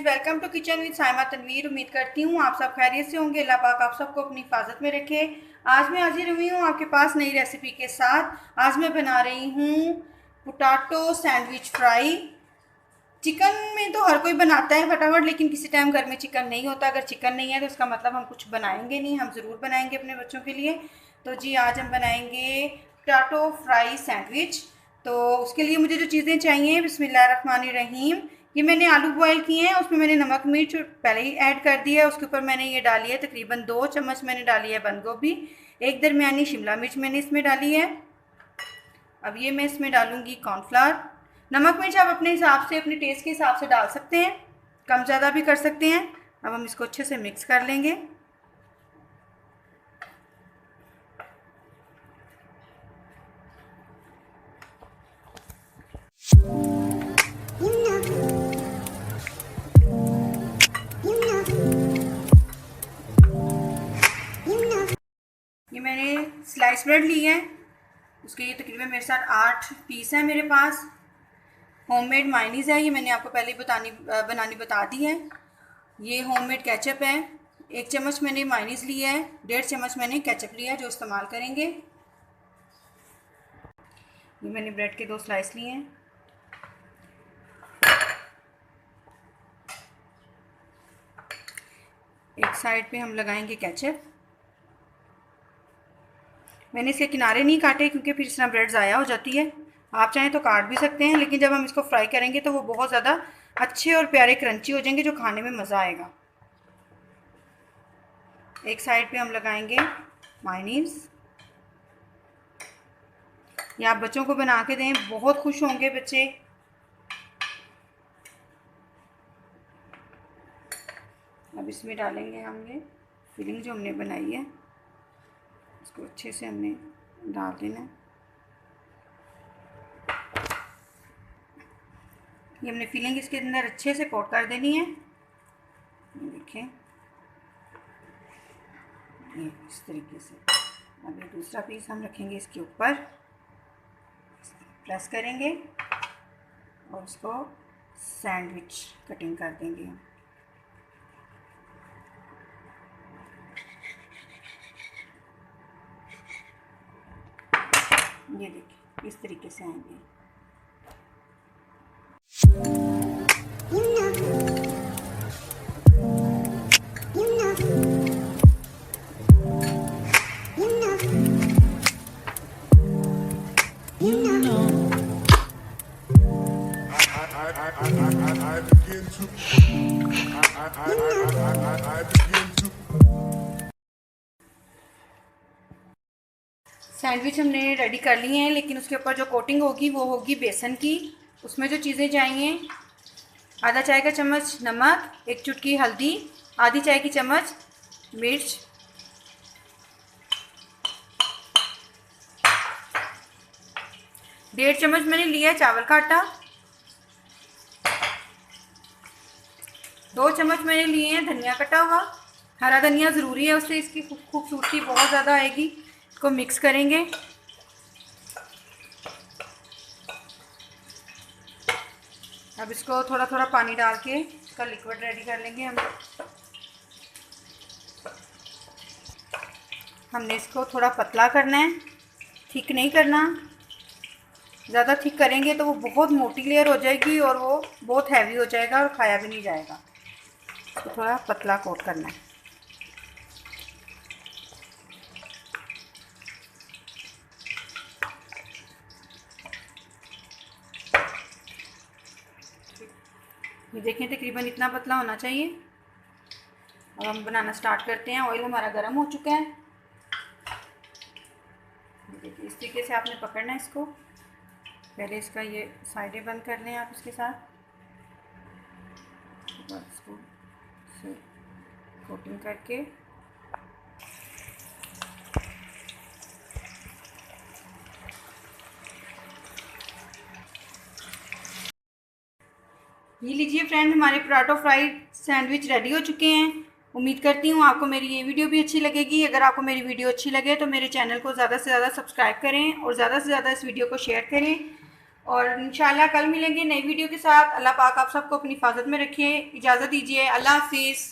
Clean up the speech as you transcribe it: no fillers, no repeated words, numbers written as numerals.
Friends, welcome to kitchen with Saima Tanveer. उम्मीद करती हूँ आप सब खैरियत से होंगे। अल्लाह पाक आप सबको अपनी हिफाजत में रखे। आज मैं हाजिर हुई हूँ आपके पास नई रेसिपी के साथ। आज मैं बना रही हूँ पोटैटो सैंडविच फ्राई। चिकन में तो हर कोई बनाता है फटाफट, लेकिन किसी टाइम घर में चिकन नहीं होता। अगर चिकन नहीं है तो इसका मतलब हम कुछ बनाएंगे नहीं, हम ज़रूर बनाएंगे अपने बच्चों के लिए। तो जी आज हम बनाएंगे पोटैटो फ्राई सैंडविच। तो उसके लिए मुझे जो चीज़ें चाहिए, बिस्मिल्लाहिर्रहमानिर्रहीम। ये मैंने आलू बॉयल किए हैं, उसमें मैंने नमक मिर्च पहले ही ऐड कर दिया है। उसके ऊपर मैंने ये डाली है तकरीबन 2 चम्मच मैंने डाली है बंद गोभी। एक दरमियानी शिमला मिर्च मैंने इसमें डाली है। अब ये मैं इसमें डालूंगी कॉर्नफ्लावर। नमक मिर्च आप अपने हिसाब से, अपने टेस्ट के हिसाब से डाल सकते हैं, कम ज़्यादा भी कर सकते हैं। अब हम इसको अच्छे से मिक्स कर लेंगे। ये मैंने स्लाइस ब्रेड ली है, उसके ये तकरीबन मेरे साथ 8 पीस है मेरे पास। होममेड मायनीज़ है, ये मैंने आपको पहले बनानी बता दी है। ये होममेड केचप है, 1 चम्मच मैंने मायनीज़ लिया है, 1.5 चम्मच मैंने केचप लिया है जो इस्तेमाल करेंगे। ये मैंने ब्रेड के 2 स्लाइस लिए हैं। एक साइड पे हम लगाएंगे केचप। मैंने इसके किनारे नहीं काटे क्योंकि फिर इस तरह ब्रेड ज़ाया हो जाती है। आप चाहें तो काट भी सकते हैं, लेकिन जब हम इसको फ्राई करेंगे तो वो बहुत ज़्यादा अच्छे और प्यारे क्रंची हो जाएंगे, जो खाने में मज़ा आएगा। एक साइड पे हम लगाएंगे मायनीज़। ये आप बच्चों को बना के दें, बहुत खुश होंगे बच्चे। अब इसमें डालेंगे हम ये फिलिंग जो हमने बनाई है, इसको अच्छे से हमने डाल देना है। ये हमने फिलिंग इसके अंदर अच्छे से कोट कर देनी है। देखें ये इस तरीके से। अब ये दूसरा पीस हम रखेंगे इसके ऊपर, प्रेस करेंगे और उसको सैंडविच कटिंग कर देंगे हम। ये देखिए इस तरीके से आएंगे। सैंडविच हमने रेडी कर लिए हैं, लेकिन उसके ऊपर जो कोटिंग होगी वो होगी बेसन की। उसमें जो चीज़ें चाहिए, आधा चाय का चम्मच नमक, 1 चुटकी हल्दी, आधी चाय की चम्मच मिर्च, डेढ़ चम्मच मैंने लिया है चावल का आटा, 2 चम्मच मैंने लिए हैं धनिया कटा हुआ। हरा धनिया ज़रूरी है, उससे इसकी खूबसूरती बहुत ज़्यादा आएगी। इसको मिक्स करेंगे। अब इसको थोड़ा थोड़ा पानी डाल के इसका लिक्विड रेडी कर लेंगे हम। हमने इसको थोड़ा पतला करना है, थिक नहीं करना। ज़्यादा थिक करेंगे तो वो बहुत मोटी लेयर हो जाएगी और वो बहुत हैवी हो जाएगा और खाया भी नहीं जाएगा। तो थोड़ा पतला कोट करना है। ये देखें तकरीबन इतना पतला होना चाहिए। अब हम बनाना स्टार्ट करते हैं। ऑयल हमारा गर्म हो चुका है। देखिए इस तरीके से आपने पकड़ना है इसको। पहले इसका ये साइडें बंद कर लें आप इसके साथ, इसको कोटिंग करके ये लीजिए फ्रेंड, हमारे पोटैटो फ्राइड सैंडविच रेडी हो चुके हैं। उम्मीद करती हूँ आपको मेरी ये वीडियो भी अच्छी लगेगी। अगर आपको मेरी वीडियो अच्छी लगे तो मेरे चैनल को ज़्यादा से ज़्यादा सब्सक्राइब करें और ज़्यादा से ज़्यादा इस वीडियो को शेयर करें। और इंशाल्लाह कल मिलेंगे नई वीडियो के साथ। अल्लाह पाक आप सबको अपनी हिफाजत में रखिए। इजाज़त दीजिए, अल्लाह हाफिज़।